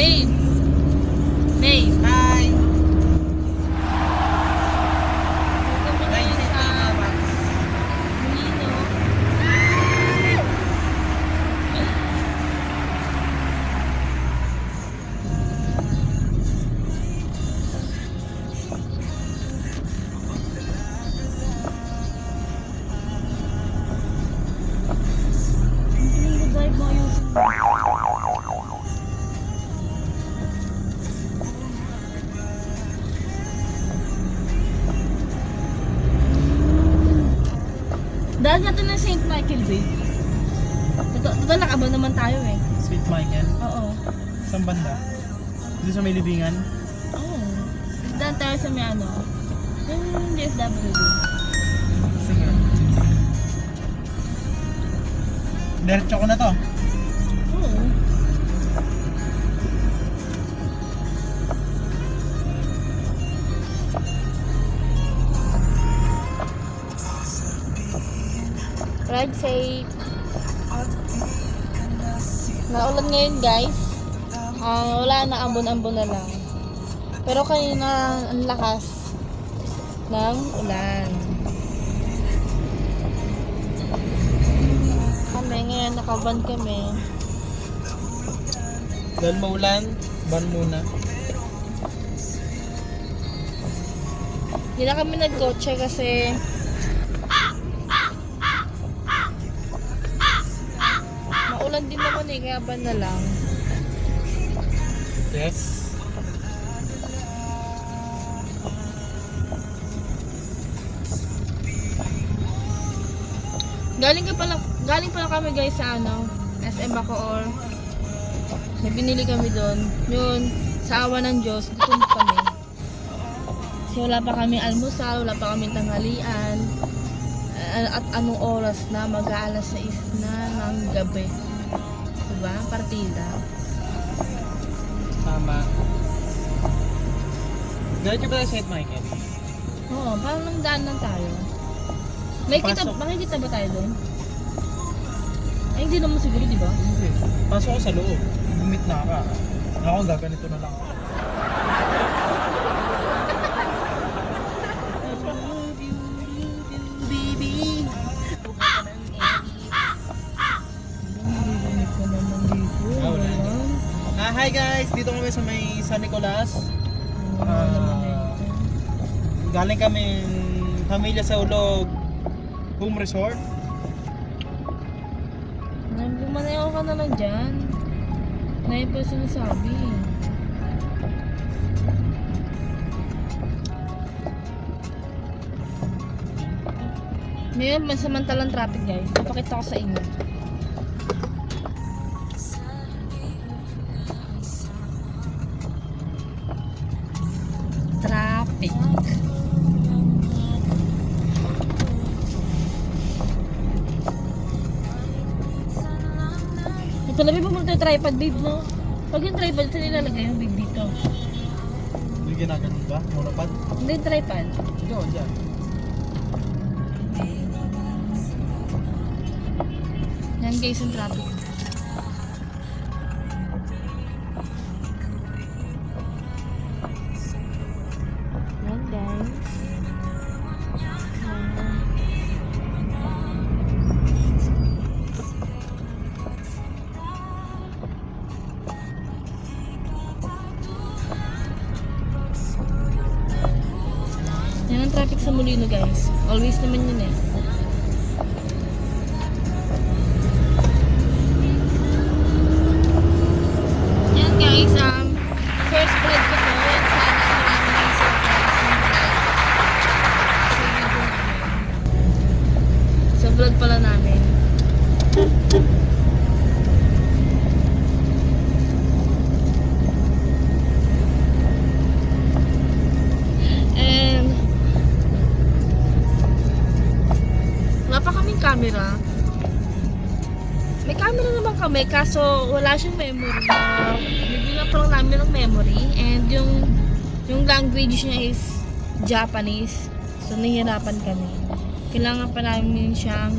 Babe! Babe! Hi! Welcome na Nice yun sa Molino. Hindi drive mo ayusin. Dahil natin ng St. Michael Bay. Total nakabal naman tayo eh. Sweet Michael. Oo. Saan banda? Dito sa may libingan? Oo. Dahil tayo sa may ano. Yung DSWD. Sige. Diretso ko na to. Oo. Ride safe. Naulan ngayon guys. Wala na, ambon-ambon na lang. Pero kanina ang lakas ng ulan. Kami ngayon nakaban kami. Dahil maulan, ban muna. Hindi na kami nagkotse kasi maulan din naman eh, kaya ban na lang. Yes. Galing pala kami guys sa ano, SM Bacoor. May binili kami doon. Yun, sa awa ng Diyos, gutom kami. Kasi wala pa kami almusal, wala pa kami tanghalian. At anong oras na, mag-aalas 6 na ng gabi. Diba? Partida. Tama. Diretso ba tayo sa St. Michael? Oo, parang nang daan lang tayo. Makikita ba tayo doon? Ay, hindi naman siguro, di ba? Hindi. Pasok ko sa loob. Bumit na ka. Ako, gaganito na lang ako. Baby. Wala na. Hi guys! Dito kami sa may San Nicolas. Galing kami pamilya sa Ulog Home Resort. Lumaneho ka na lang dyan. Ngayon pa sinasabi. Ngayon, masamantalang traffic guys. Papakita ko sa inyo. Traffic. Ito na, babe, pumunta yung tripod, babe, no? Pag yung tripod, ito nilalagay yung babe dito. Hindi ginaganon ba? Monopod? Hindi yung tripod. Hindi ako dyan. Yan guys, yung traffic. Yan guys. Yan ang traffic sa Molino guys. Always naman yun eh. Yan guys, first vlog ko to. Yan sana marami ng surprise sa vlog pala namin. And wala pa kaming camera. May camera naman kami, kaso wala siyang memory. Bibigyan pa lang namin ng memory. And yung language niya is Japanese. So, nahihirapan kami. Kailangan pa namin siyang